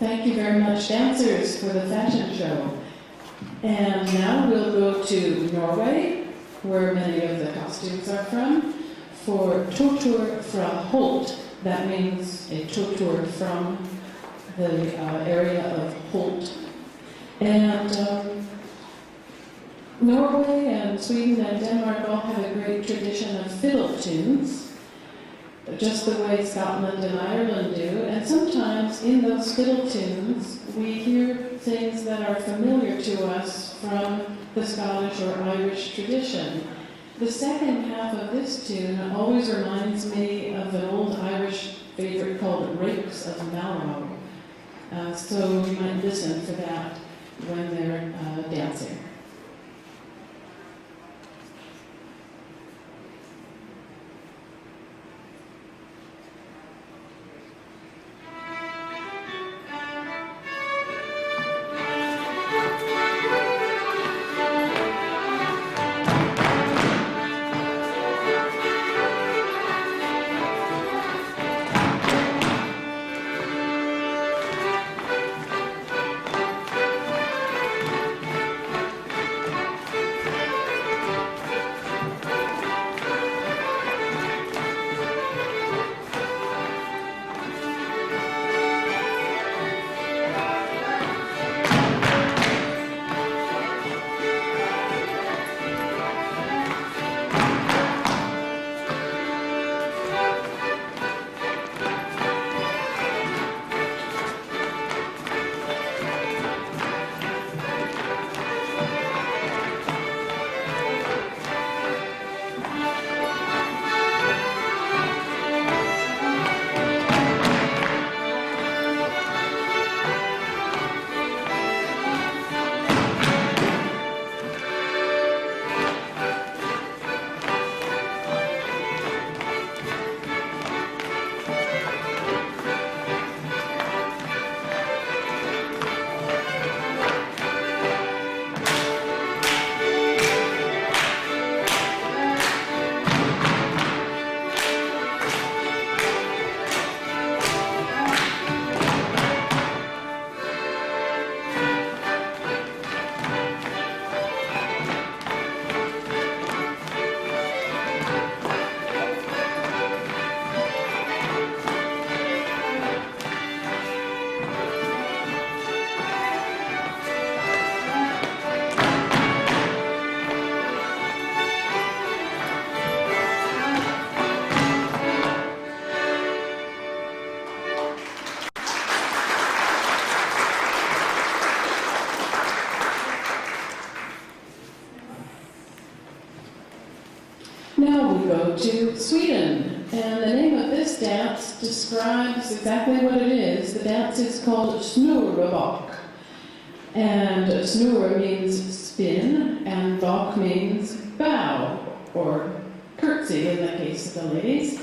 Thank you very much, dancers, for the fashion show. And now we'll go to Norway, where many of the costumes are from, for Tortur fra Holt. That means a tortur from the area of Holt. And Norway and Sweden and Denmark all have a great tradition of fiddle tunes, just the way Scotland and Ireland do. And sometimes in those fiddle tunes, we hear things that are familiar to us from the Scottish or Irish tradition. The second half of this tune always reminds me of an old Irish favorite called Rakes of Mallow. So you might listen for that when they're dancing. Now we go to Sweden, and the name of this dance describes exactly what it is. The dance is called snurrebak, and snurre means spin, and bak means bow, or curtsy in the case of the ladies.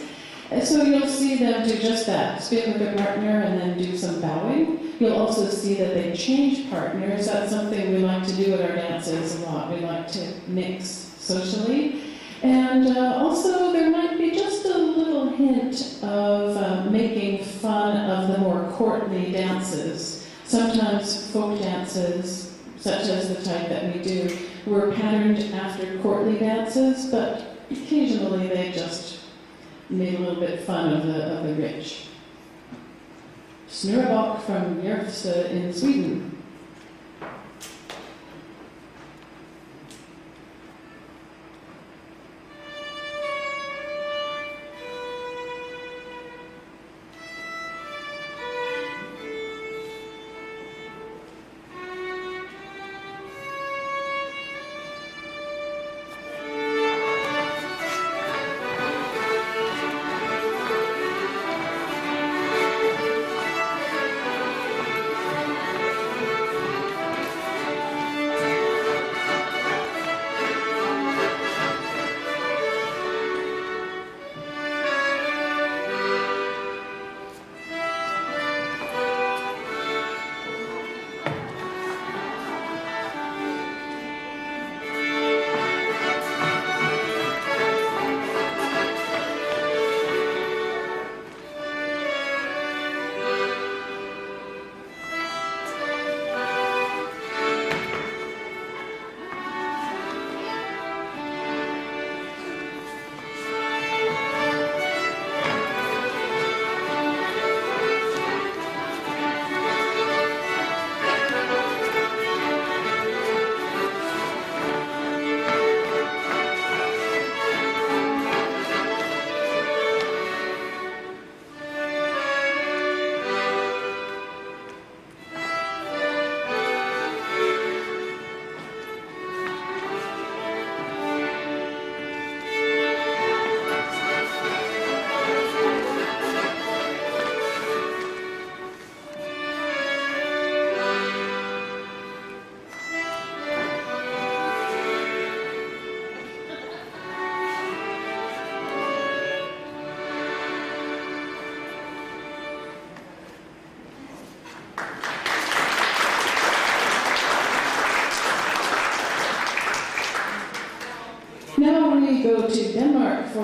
And so you'll see them do just that, spin with a partner and then do some bowing. You'll also see that they change partners. That's something we like to do at our dances a lot. We like to mix socially. And also there might be just a little hint of making fun of the more courtly dances. Sometimes folk dances, such as the type that we do, were patterned after courtly dances, but occasionally they just made a little bit fun of the rich. Snurrebak from Järvsö in Sweden.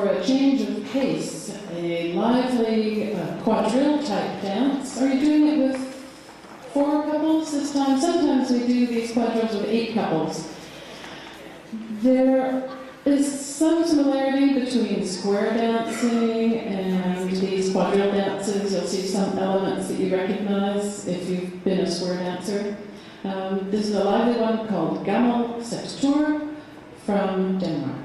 for a change of pace, a lively quadrille type dance. Are you doing it with 4 couples this time? Sometimes we do these quadrilles with 8 couples. There is some similarity between square dancing and these quadrille dances. You'll see some elements that you recognize if you've been a square dancer. This is a lively one called Gammel Sextur from Denmark.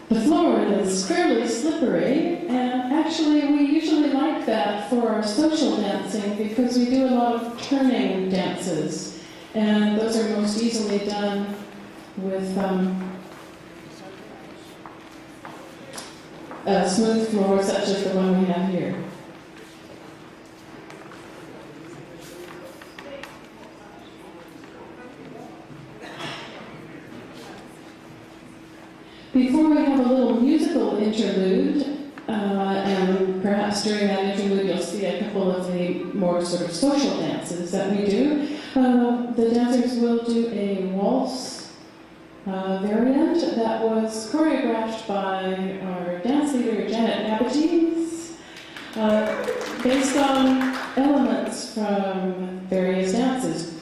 The floor is fairly slippery, and actually we usually like that for our social dancing because we do a lot of turning dances, and those are most easily done with a smooth floor such as the one we have here. Before we have a little musical interlude, and perhaps during that interlude you'll see a couple of the more sort of social dances that we do. The dancers will do a waltz variant that was choreographed by our dance leader Janet Nabatees, based on elements from various dances.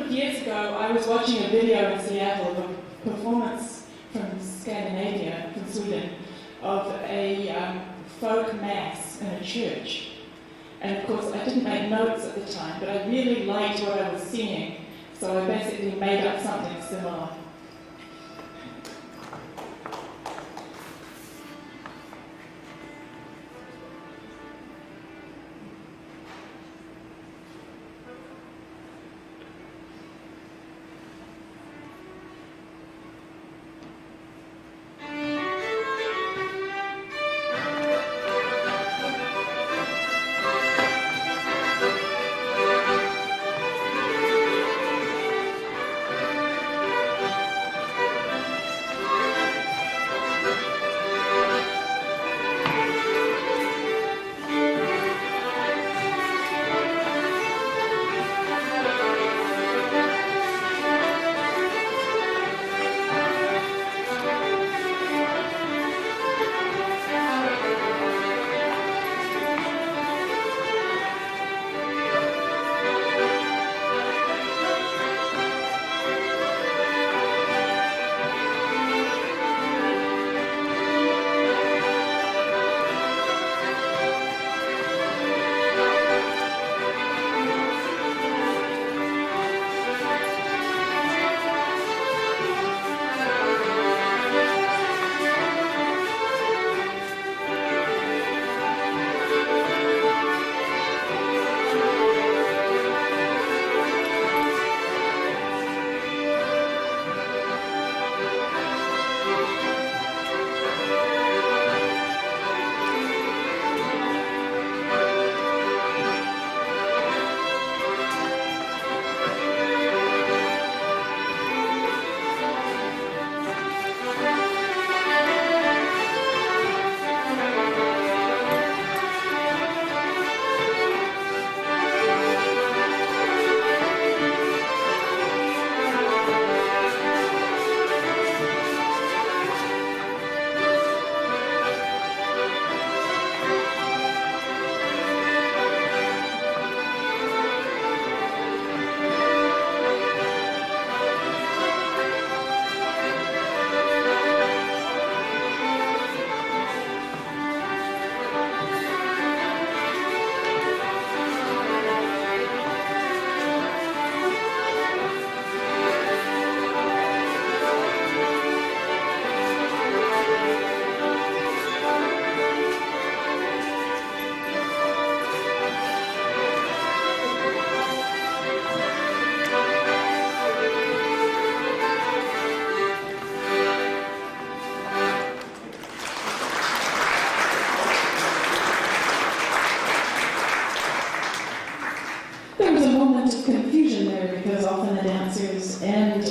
Years ago, I was watching a video in Seattle of a performance from Scandinavian, from Sweden, of a folk mass in a church. And of course, I didn't make notes at the time, but I really liked what I was seeing, so I basically made up something similar.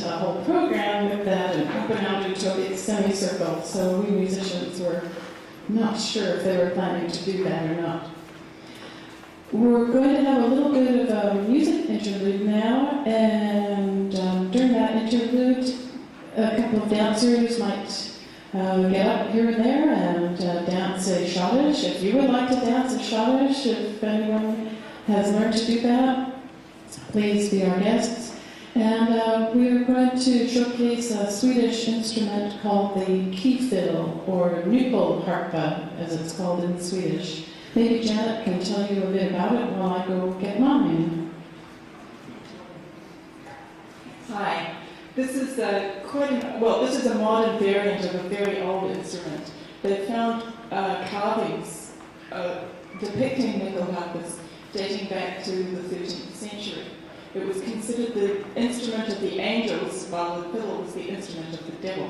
a whole program with that and up and out into a big semicircle, so we musicians were not sure if they were planning to do that or not. We're going to have a little bit of a music interlude now, and during that interlude, a couple of dancers might get up here and there and dance a schottisch. If you would like to dance a schottisch, if anyone has learned to do that, please be our guests. And we're going to showcase a Swedish instrument called the key fiddle, or nyckelharpa, as it's called in Swedish. Maybe Janet can tell you a bit about it while I go get mine. Hi. This is a modern variant of a very old instrument. They found carvings depicting nyckelharpas dating back to the 13th century. It was considered the instrument of the angels, while the fiddle was the instrument of the devil.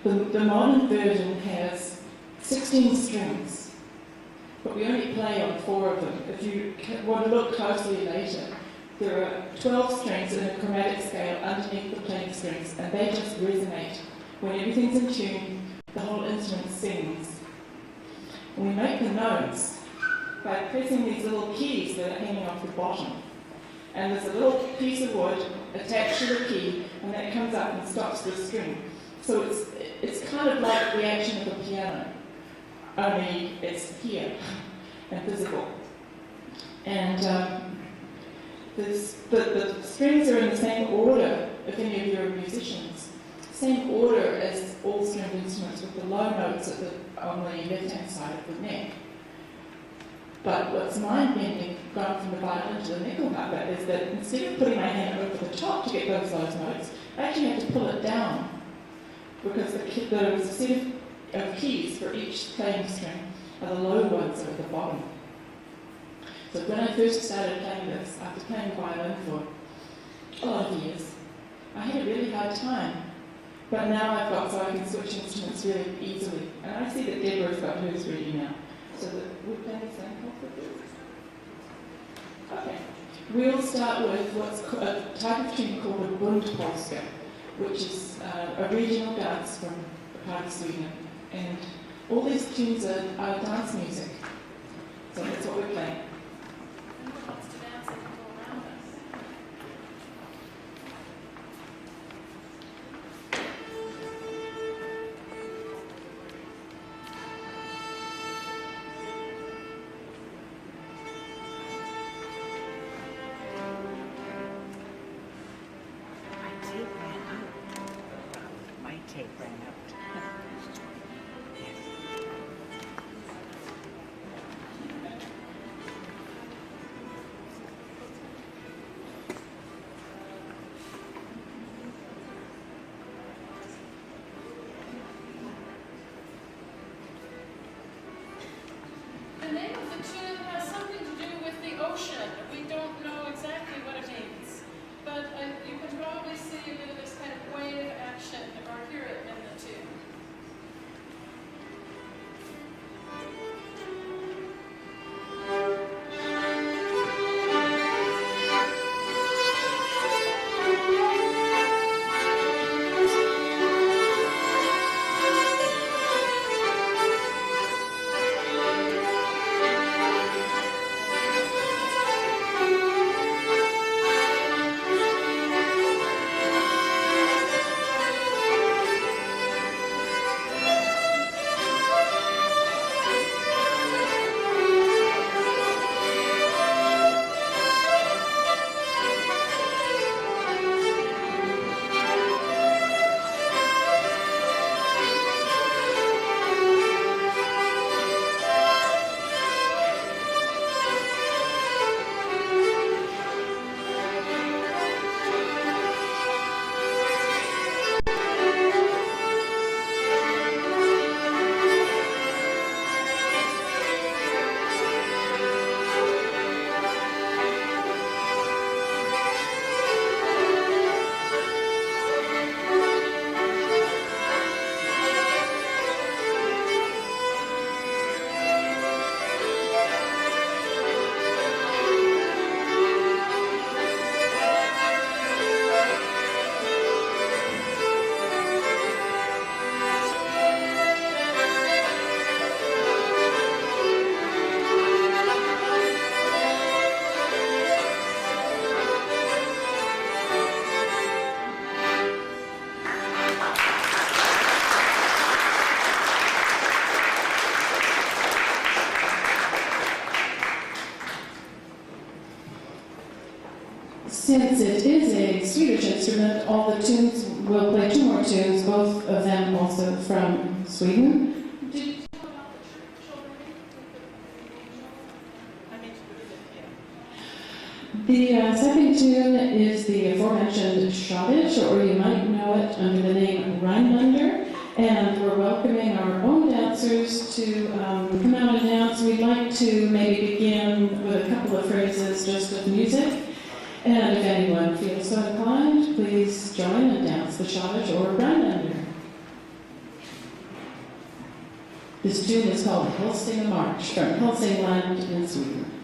The modern version has 16 strings, but we only play on 4 of them. If you want to look closely later, there are 12 strings in a chromatic scale underneath the playing strings, and they just resonate. When everything's in tune, the whole instrument sings. And we make the notes by pressing these little keys that are hanging off the bottom. And there's a little piece of wood attached to the key, and that comes up and stops the string. So it's kind of like the action of a piano, only it's here and visible. And the strings are in the same order, if any of you are musicians, same order as all stringed instruments, with the low notes on the left-hand side of the neck. But what's mind-bending, going from the violin to the nyckelharpa, is that instead of putting my hand over the top to get those notes, I actually have to pull it down, because there's a set of keys for each playing string, are the low ones at the bottom. So when I first started playing this, after playing violin for a lot of years, I had a really hard time. But now I've got so I can switch instruments really easily. And I see that Deborah's got hers ready now. So that we're playing the same chord for this. Okay. We'll start with what's a type of tune called a bundpolska, which is a regional dance from a part of Sweden. And all these tunes are dance music. So that's what we're playing. instrument. All the tunes, we'll play 2 more tunes, both of them also from Sweden. The second tune is the aforementioned Schottish, or you might know it under the name Rhinelander, and we're welcoming our own dancers to come out and dance. We'd like to maybe begin with a couple of phrases just of music, and if anyone feels so inclined, please join and dance the Schottish or Rhinelander. This tune is called Helsing March from Helsingland in Sweden.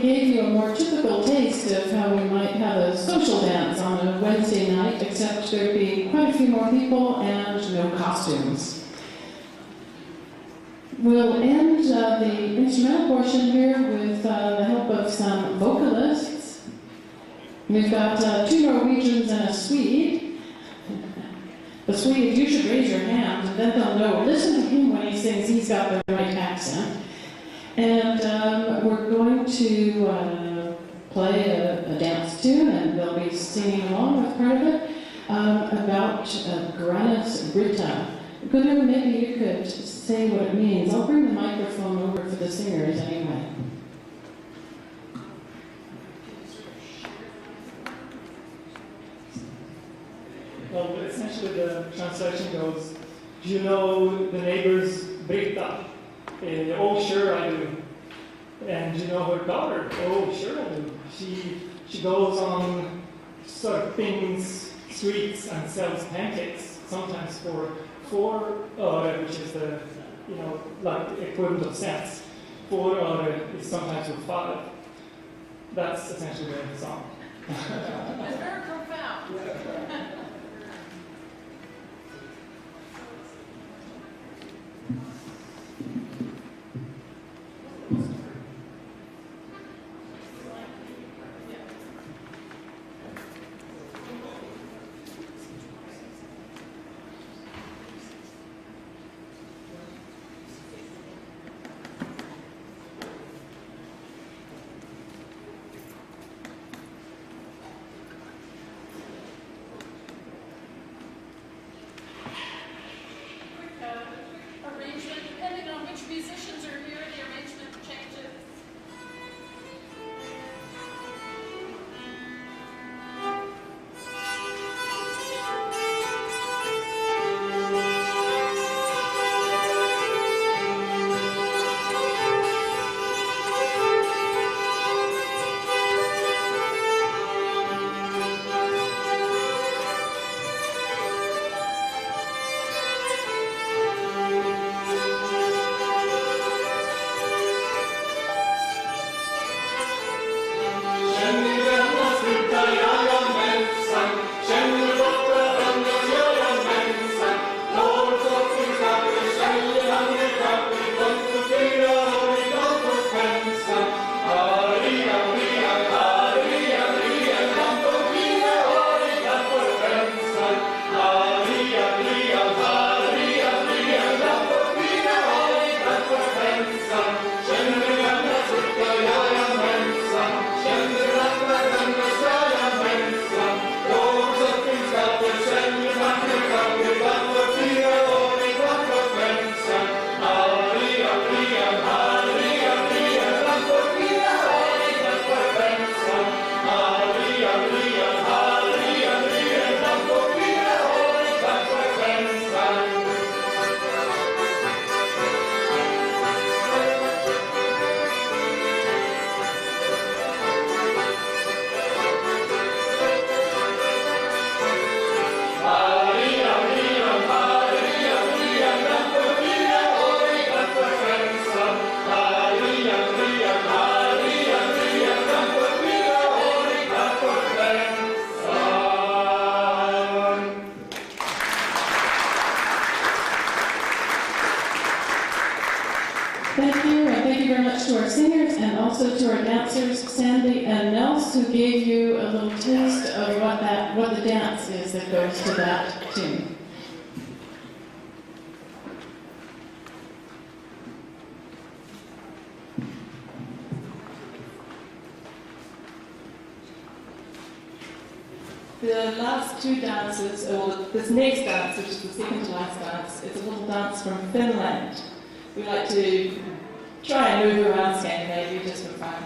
Gave you a more typical taste of how we might have a social dance on a Wednesday night, except there'd be quite a few more people and no costumes. We'll end the instrumental portion here with the help of some vocalists. We've got 2 Norwegians and a Swede. The Swede, you should raise your hand, and then they'll know. Listen to him when he sings, he's got the right accent. And we're going to play a dance tune, and they'll be singing along with part of it, about Grannis Britta. Gunnar, maybe you could say what it means. I'll bring the microphone over for the singers anyway. Well, essentially the translation goes, do you know the neighbor's Britta? Oh, sure I do. And you know her daughter? Oh, sure I do. She goes on Sörpings streets and sells pancakes, sometimes for 4 öre, which is the, like the equivalent of cents. 4 öre is sometimes with 5. That's essentially the song. It's very profound. also to our dancers, Sandy and Nels, who gave you a little taste of what the dance is that goes to that tune. The last two dances, or this next dance, which is the second to last dance, is a little dance from Finland. We like to try and move around Scandinavia just for fun.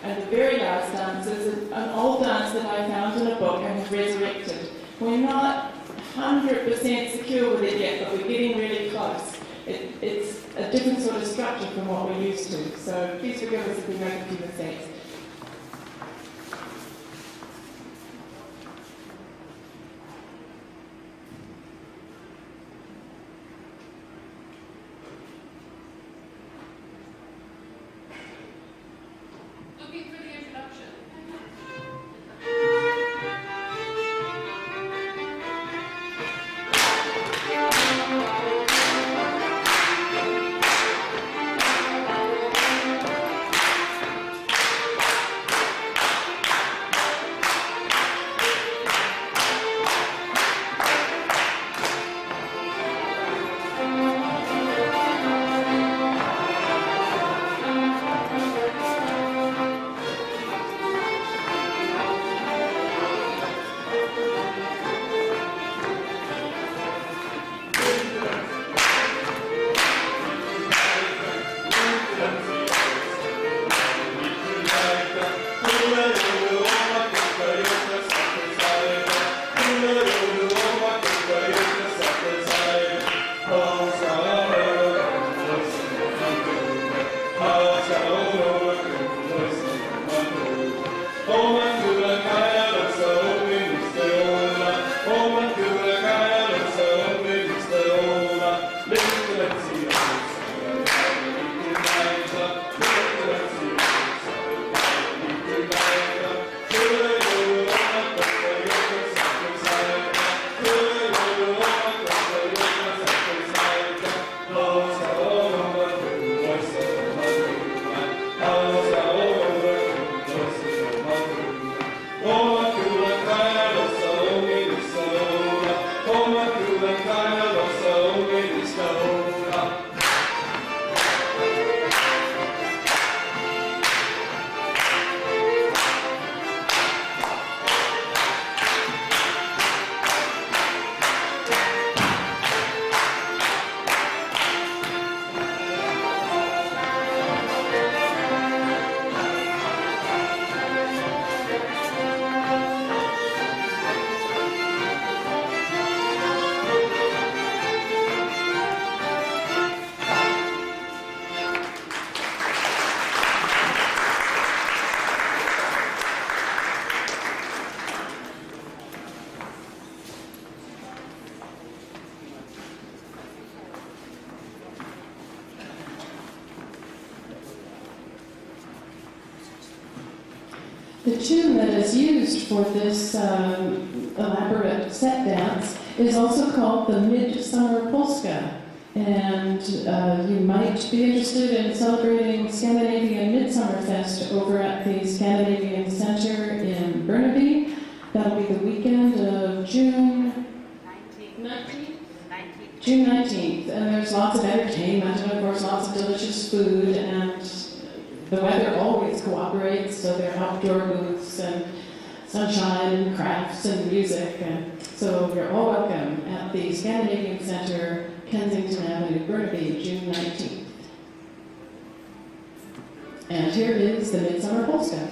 And the very last dance is an old dance that I found in a book and have resurrected. We're not 100% secure with it yet, but we're getting really close. It's a different sort of structure from what we're used to, so please forgive us if we make a few mistakes. Looking for the introduction. The tune that is used for this elaborate set dance is also called the Midsummer Polska. And you might be interested in celebrating Scandinavian Midsummer Fest over at the Scandinavian Center in Burnaby. That'll be the weekend of June 19th? June 19th. And there's lots of entertainment and, of course, lots of delicious food. And the weather always cooperates, so there are outdoor booths and sunshine and crafts and music. And so you're all welcome at the Scandinavian Center, Kensington Avenue, Burnaby, June 19th. And here is the Midsummer Polska.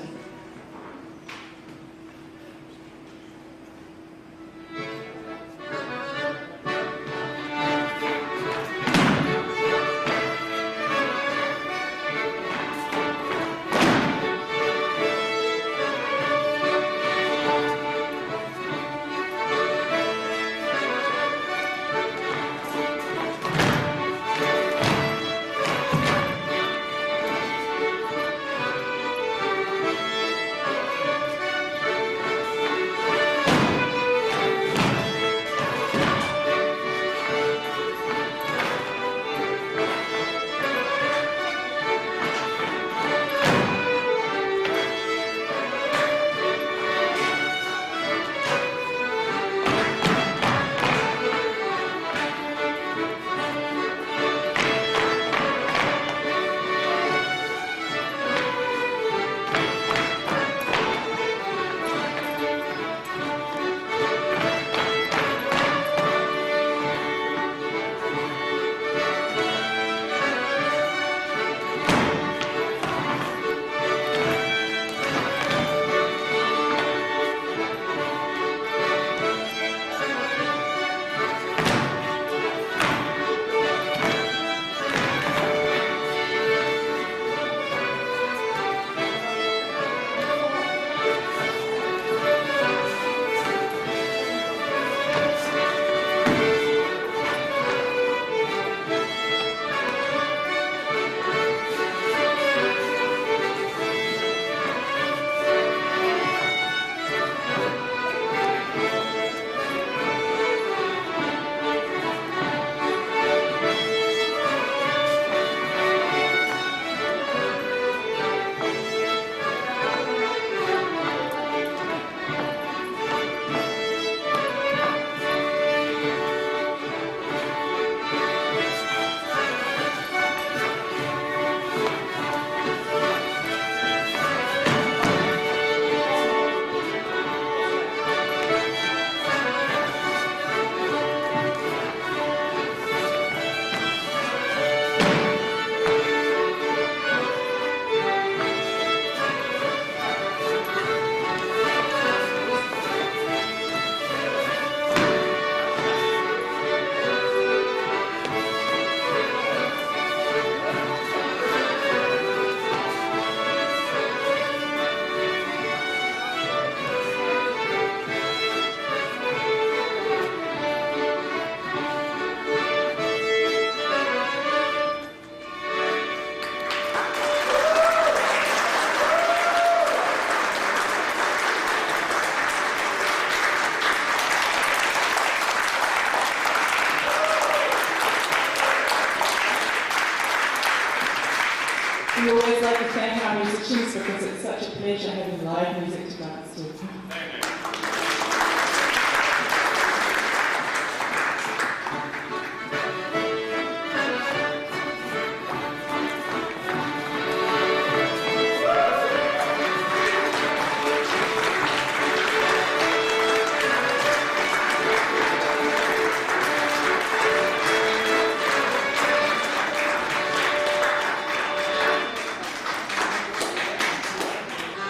We always like to thank our musicians because it's such a pleasure having live music to dance to.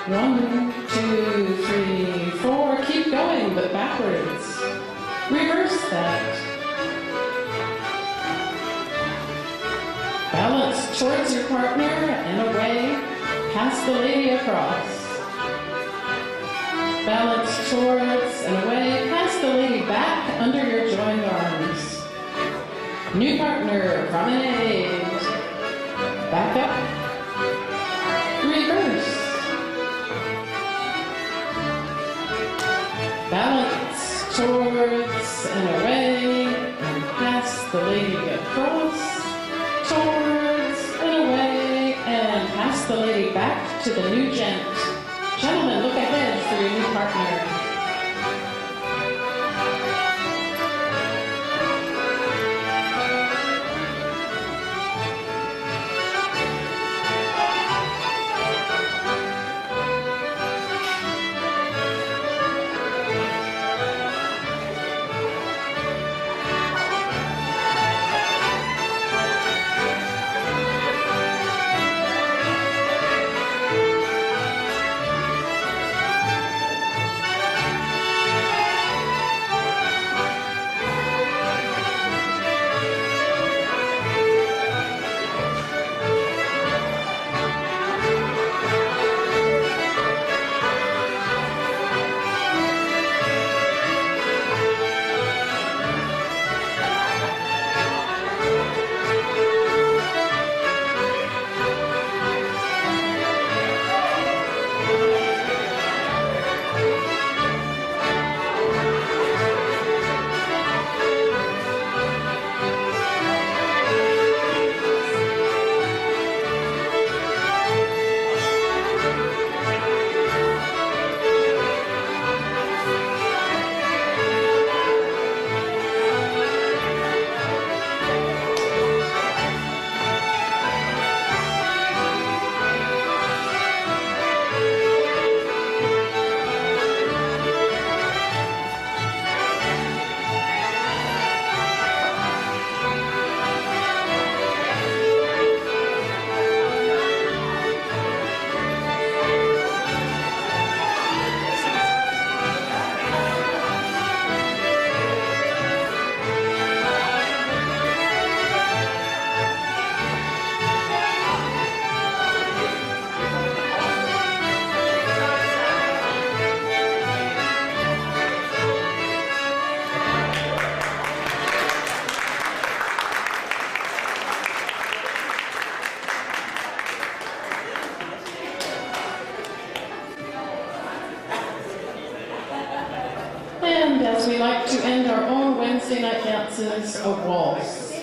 One, two, three, four. Keep going, but backwards. Reverse that. Balance towards your partner and away, past the lady across. Balance towards and away, past the lady back under your joined arms. New partner, promenade. Back up. Reverse. Balance towards and away, and past the lady across, towards and away, and past the lady back to the new gent. Gentlemen, look ahead for your new partner. And as we like to end our own Wednesday night dances, a waltz.